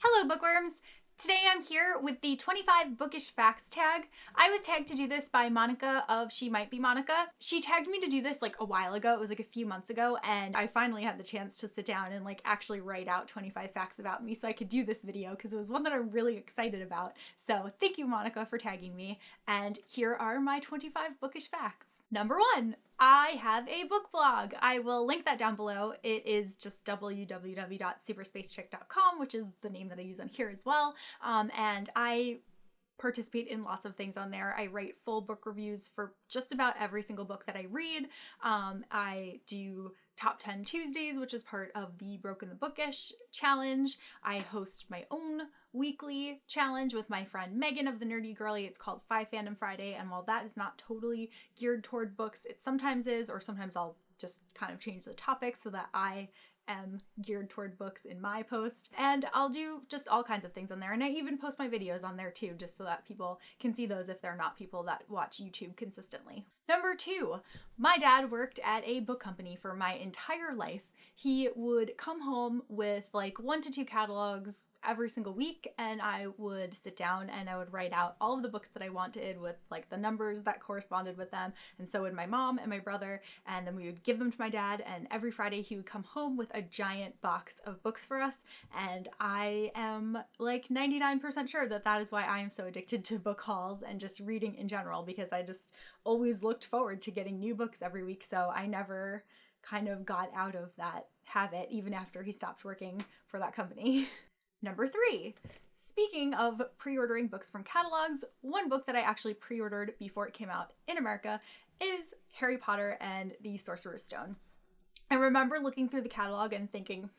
Hello, bookworms! Today I'm here with the 25 Bookish Facts tag. I was tagged to do this by Monica of She Might Be Monica. She tagged me to do this like a while ago. It was like a few months ago, and I finally had the chance to sit down and like actually write out 25 facts about me so I could do this video because it was one that I'm really excited about. So thank you, Monica, for tagging me. And here are my 25 bookish facts. Number 1. I have a book blog. I will link that down below. It is just www.superspacechick.com, which is the name that I use on here as well. And I participate in lots of things on there. I write full book reviews for just about every single book that I read. I do Top 10 Tuesdays, which is part of the Broken the Bookish challenge. I host my own weekly challenge with my friend Megan of the Nerdy Girly. It's called 5 Fandom Friday, and while that is not totally geared toward books, it sometimes is, or sometimes I'll just kind of change the topic so that I am geared toward books in my post. And I'll do just all kinds of things on there, and I even post my videos on there too, just so that people can see those if they're not people that watch YouTube consistently. Number 2, my dad worked at a book company for my entire life. He would come home with like 1 to 2 catalogs every single week, and I would sit down and I would write out all of the books that I wanted with like the numbers that corresponded with them, and so would my mom and my brother, and then we would give them to my dad, and every Friday he would come home with a giant box of books for us, and I am like 99% sure that that is why I am so addicted to book hauls and just reading in general, because I just always looked forward to getting new books every week, so I never kind of got out of that habit even after he stopped working for that company. Number 3, speaking of pre-ordering books from catalogs, one book that I actually pre-ordered before it came out in America is Harry Potter and the Sorcerer's Stone. I remember looking through the catalog and thinking,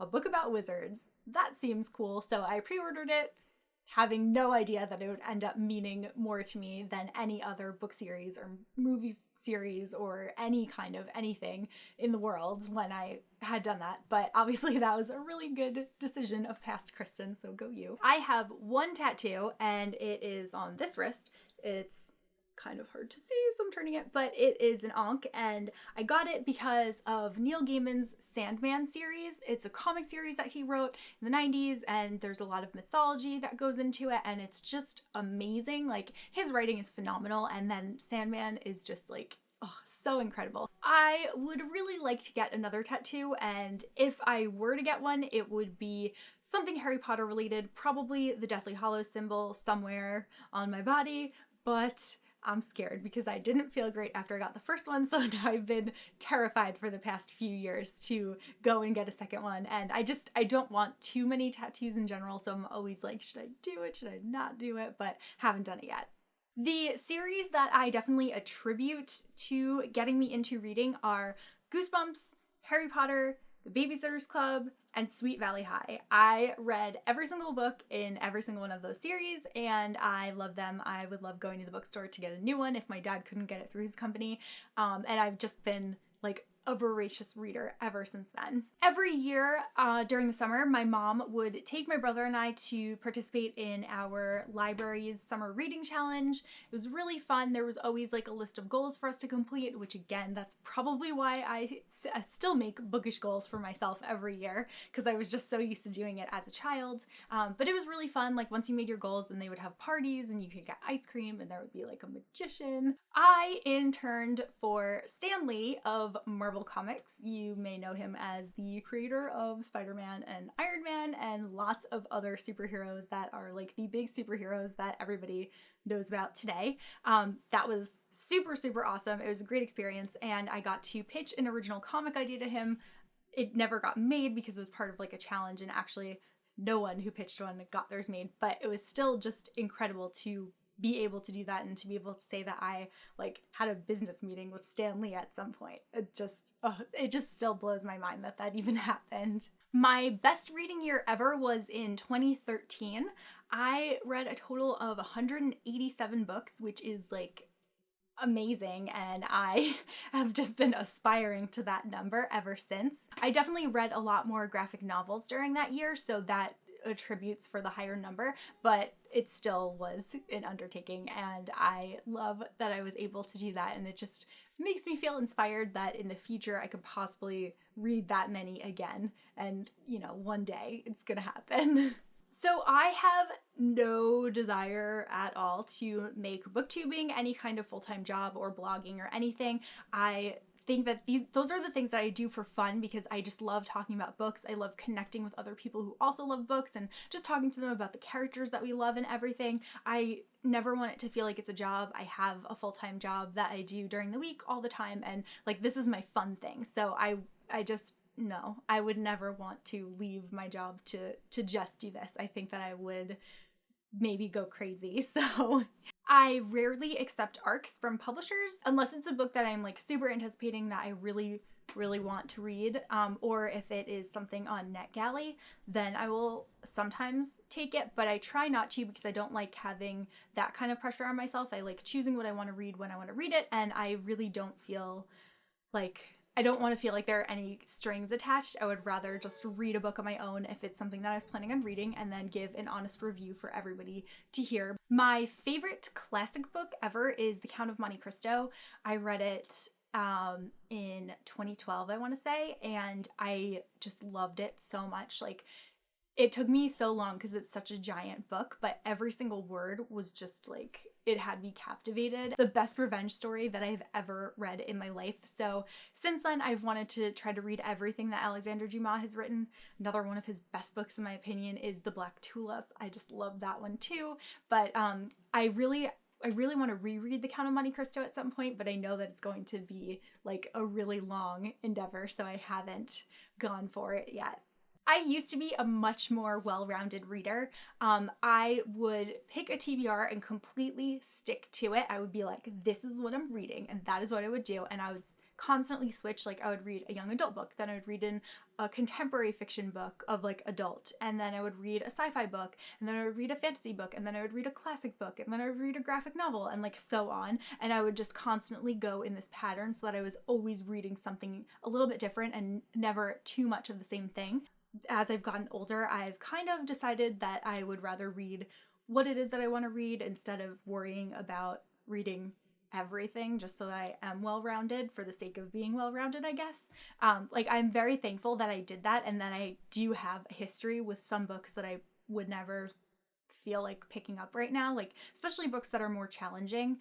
a book about wizards, that seems cool, so I pre-ordered it, having no idea that it would end up meaning more to me than any other book series or movie series or any kind of anything in the world when I had done that. But obviously that was a really good decision of past Kristen, so go you. I have one tattoo, and it is on this wrist. It's kind of hard to see, so I'm turning it, but it is an Ankh, and I got it because of Neil Gaiman's Sandman series. It's a comic series that he wrote in the 90s, and there's a lot of mythology that goes into it, and it's just amazing. Like, his writing is phenomenal, and then Sandman is just like, oh, so incredible. I would really like to get another tattoo, and if I were to get one, it would be something Harry Potter related, probably the Deathly Hallows symbol somewhere on my body, but I'm scared because I didn't feel great after I got the first one, so now I've been terrified for the past few years to go and get a second one, and I don't want too many tattoos in general, so I'm always like, should I do it, should I not do it, but haven't done it yet. The series that I definitely attribute to getting me into reading are Goosebumps, Harry Potter, The Babysitter's Club, and Sweet Valley High. I read every single book in every single one of those series, and I love them. I would love going to the bookstore to get a new one if my dad couldn't get it through his company, and I've just been like a voracious reader ever since then. Every year during the summer, my mom would take my brother and I to participate in our library's summer reading challenge. It was really fun. There was always like a list of goals for us to complete, which again, that's probably why I still make bookish goals for myself every year, because I was just so used to doing it as a child. But it was really fun. Like, once you made your goals, then they would have parties and you could get ice cream and there would be like a magician. I interned for Stan Lee of Marvel Comics. You may know him as the creator of Spider-Man and Iron Man and lots of other superheroes that are like the big superheroes that everybody knows about today. That was super, super awesome. It was a great experience, and I got to pitch an original comic idea to him. It never got made because it was part of like a challenge, and actually no one who pitched one got theirs made, but it was still just incredible to be able to do that and to be able to say that I like had a business meeting with Stan Lee at some point. It just still blows my mind that that even happened. My best reading year ever was in 2013. I read a total of 187 books, which is like amazing, and I have just been aspiring to that number ever since. I definitely read a lot more graphic novels during that year, so that attributes for the higher number, but it still was an undertaking, and I love that I was able to do that, and it just makes me feel inspired that in the future I could possibly read that many again, and you know, one day it's gonna happen. So I have no desire at all to make booktubing any kind of full-time job or blogging or anything. I think that those are the things that I do for fun because I just love talking about books. I love connecting with other people who also love books and just talking to them about the characters that we love and everything. I never want it to feel like it's a job. I have a full-time job that I do during the week all the time, and like this is my fun thing. So I just no, I would never want to leave my job to just do this. I think that I would maybe go crazy. So I rarely accept ARCs from publishers unless it's a book that I'm like super anticipating that I really want to read, or if it is something on NetGalley, then I will sometimes take it, but I try not to because I don't like having that kind of pressure on myself. I like choosing what I want to read when I want to read it, and I really don't feel like I don't want to feel like there are any strings attached. I would rather just read a book on my own if it's something that I was planning on reading and then give an honest review for everybody to hear. My favorite classic book ever is The Count of Monte Cristo. I read it in 2012, I want to say, and I just loved it so much. Like, it took me so long because it's such a giant book, but every single word was just like, it had me captivated. The best revenge story that I've ever read in my life. So since then, I've wanted to try to read everything that Alexandre Dumas has written. Another one of his best books, in my opinion, is The Black Tulip. I just love that one too. But I really want to reread The Count of Monte Cristo at some point, but I know that it's going to be like a really long endeavor, so I haven't gone for it yet. I used to be a much more well-rounded reader. I would pick a TBR and completely stick to it. I would be like, this is what I'm reading, and that is what I would do. And I would constantly switch. Like, I would read a young adult book, then I would read a contemporary fiction book of like adult, and then I would read a sci-fi book, and then I would read a fantasy book, and then I would read a classic book, and then I would read a graphic novel, and like so on. And I would just constantly go in this pattern so that I was always reading something a little bit different and never too much of the same thing. As I've gotten older, I've kind of decided that I would rather read what it is that I want to read instead of worrying about reading everything, just so that I am well-rounded for the sake of being well-rounded, I guess. Like, I'm very thankful that I did that, and that I do have a history with some books that I would never feel like picking up right now, like especially books that are more challenging,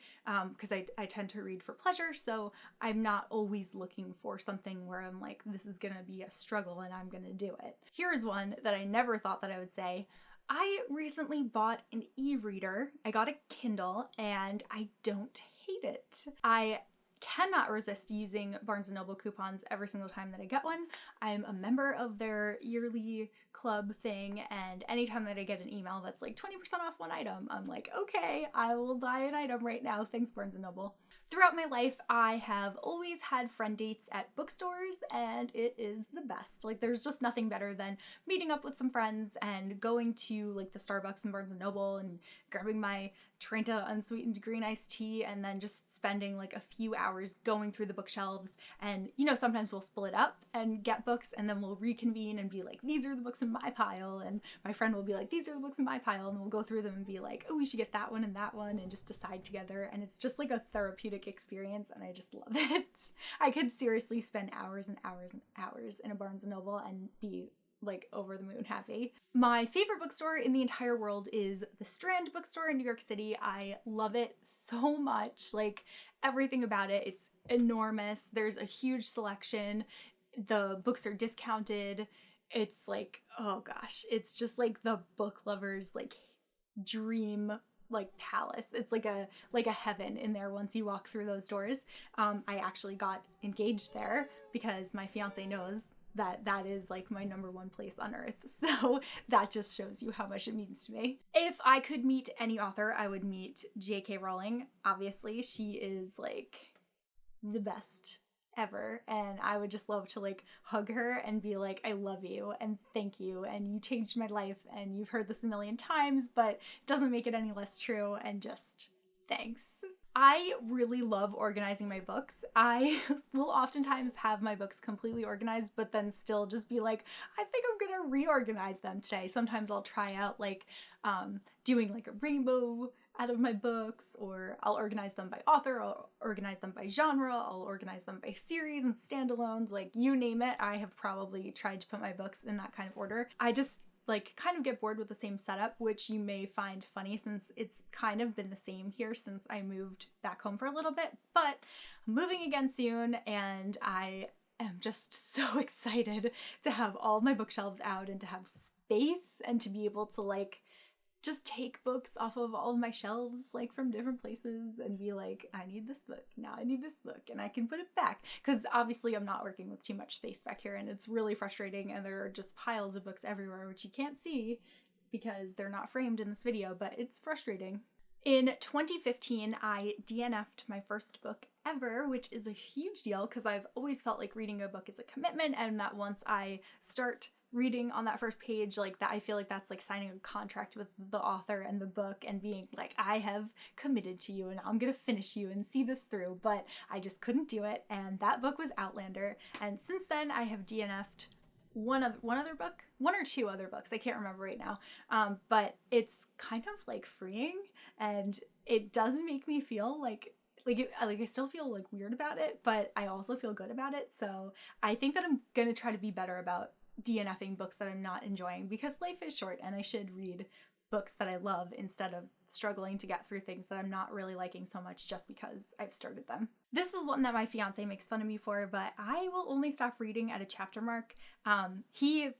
because I tend to read for pleasure, so I'm not always looking for something where I'm like, this is gonna be a struggle and I'm gonna do it. Here's one that I never thought that I would say. I recently bought an e-reader. I got a Kindle and I don't hate it. I cannot resist using Barnes & Noble coupons every single time that I get one. I'm a member of their yearly club thing, and anytime that I get an email that's like 20% off one item, I'm like, okay, I will buy an item right now. Thanks, Barnes & Noble. Throughout my life, I have always had friend dates at bookstores, and it is the best. Like, there's just nothing better than meeting up with some friends and going to like the Starbucks and Barnes & Noble and grabbing my Trenta unsweetened green iced tea and then just spending like a few hours going through the bookshelves. And, you know, sometimes we'll split up and get books, and then we'll reconvene and be like, these are the books in my pile, and my friend will be like, these are the books in my pile, and we'll go through them and be like, oh, we should get that one and just decide together. And it's just like a therapeutic experience, and I just love it. I could seriously spend hours and hours and hours in a Barnes & Noble and be like over the moon happy. My favorite bookstore in the entire world is the Strand bookstore in New York City. I love it so much. Like, everything about it. It's enormous. There's a huge selection. The books are discounted. It's like, oh gosh, it's just like the book lover's like dream like palace. It's like a heaven in there once you walk through those doors. I actually got engaged there because my fiance knows that is like my number one place on earth. So that just shows you how much it means to me. If I could meet any author, I would meet J.K. Rowling. Obviously, she is like the best ever, and I would just love to like hug her and be like, I love you and thank you, and you changed my life, and you've heard this a million times, but it doesn't make it any less true, and just thanks. I really love organizing my books. I will oftentimes have my books completely organized, but then still just be like, I think I'm gonna reorganize them today. Sometimes I'll try out like doing like a rainbow out of my books, or I'll organize them by author, I'll organize them by genre, I'll organize them by series and standalones, like you name it. I have probably tried to put my books in that kind of order. I just like kind of get bored with the same setup, which you may find funny since it's kind of been the same here since I moved back home for a little bit, but I'm moving again soon, and I am just so excited to have all my bookshelves out and to have space and to be able to like just take books off of all of my shelves, like from different places, and be like, I need this book, now I need this book, and I can put it back. Because obviously I'm not working with too much space back here, and it's really frustrating, and there are just piles of books everywhere, which you can't see because they're not framed in this video, but it's frustrating. In 2015, I DNF'd my first book ever, which is a huge deal because I've always felt like reading a book is a commitment, and that once I start reading on that first page, like that, I feel like that's like signing a contract with the author and the book and being like, I have committed to you and I'm gonna finish you and see this through, but I just couldn't do it, and that book was Outlander. And since then I have DNF'd one or two other books, I can't remember right now, but it's kind of like freeing, and it does make me feel like I still feel like weird about it, but I also feel good about it. So I think that I'm gonna try to be better about DNFing books that I'm not enjoying, because life is short and I should read books that I love instead of struggling to get through things that I'm not really liking so much just because I've started them. This is one that my fiance makes fun of me for, but I will only stop reading at a chapter mark. He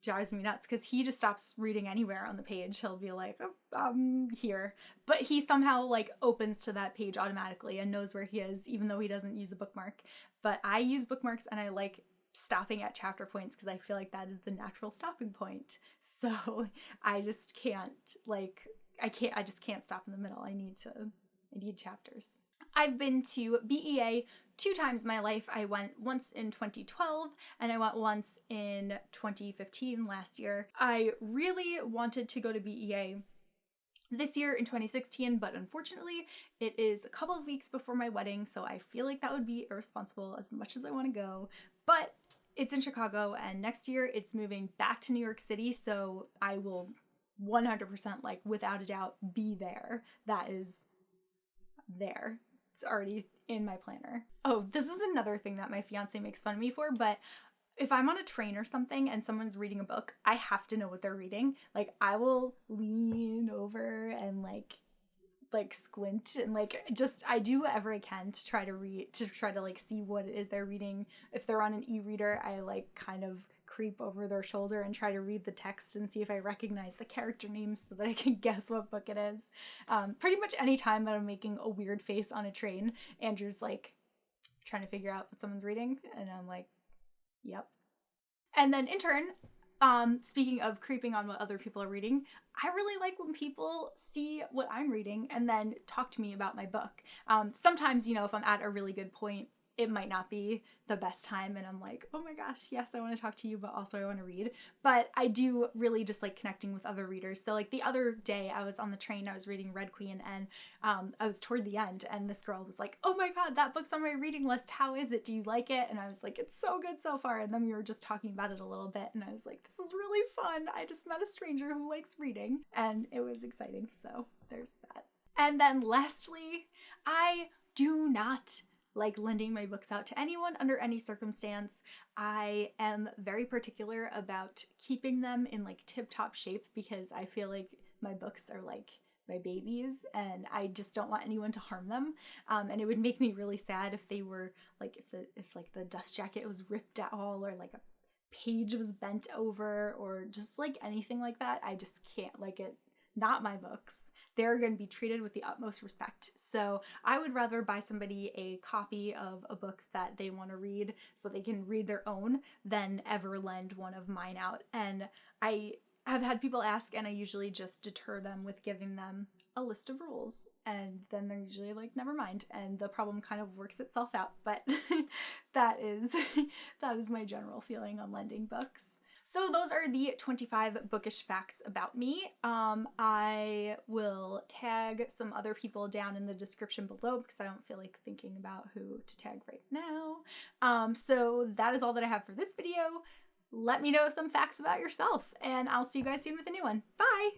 drives me nuts because he just stops reading anywhere on the page. He'll be like, oh, here. But he somehow like opens to that page automatically and knows where he is, even though he doesn't use a bookmark. But I use bookmarks, and I like stopping at chapter points because I feel like that is the natural stopping point. So I just can't, I just can't stop in the middle. I need chapters. I've been to BEA 2 times in my life. I went once in 2012 and I went once in 2015 last year. I really wanted to go to BEA this year in 2016, but unfortunately it is a couple of weeks before my wedding, so I feel like that would be irresponsible as much as I want to go. But it's in Chicago, and next year it's moving back to New York City, so I will 100%, like without a doubt, be there. That is there. It's already in my planner. Oh, this is another thing that my fiance makes fun of me for, but if I'm on a train or something and someone's reading a book, I have to know what they're reading. Like, I will lean over and like squint and like just I do whatever I can to try to like see what it is they're reading. If they're on an e-reader, I like kind of creep over their shoulder and try to read the text and see if I recognize the character names so that I can guess what book it is. Pretty much any time that I'm making a weird face on a train, Andrew's like trying to figure out what someone's reading, and I'm like, yep. And then in turn, speaking of creeping on what other people are reading, I really like when people see what I'm reading and then talk to me about my book. Sometimes, you know, if I'm at a really good point, it might not be the best time and I'm like, oh my gosh, yes, I want to talk to you, but also I want to read. But I do really just like connecting with other readers. So like the other day I was on the train, I was reading Red Queen, and I was toward the end, and this girl was like, oh my god, that book's on my reading list. How is it? Do you like it? And I was like, it's so good so far. And then we were just talking about it a little bit, and I was like, this is really fun. I just met a stranger who likes reading, and it was exciting. So there's that. And then lastly, I do not like lending my books out to anyone under any circumstance. I am very particular about keeping them in like tip-top shape because I feel like my books are like my babies and I just don't want anyone to harm them. And it would make me really sad if they were like, if like the dust jacket was ripped at all, or like a page was bent over, or just like anything like that. I just can't like it. Not my books. They're going to be treated with the utmost respect. So I would rather buy somebody a copy of a book that they want to read so they can read their own than ever lend one of mine out. And I have had people ask, and I usually just deter them with giving them a list of rules, and then they're usually like, never mind, and the problem kind of works itself out. But that is my general feeling on lending books. So those are the 25 bookish facts about me. I will tag some other people down in the description below because I don't feel like thinking about who to tag right now. So that is all that I have for this video. Let me know some facts about yourself, and I'll see you guys soon with a new one. Bye!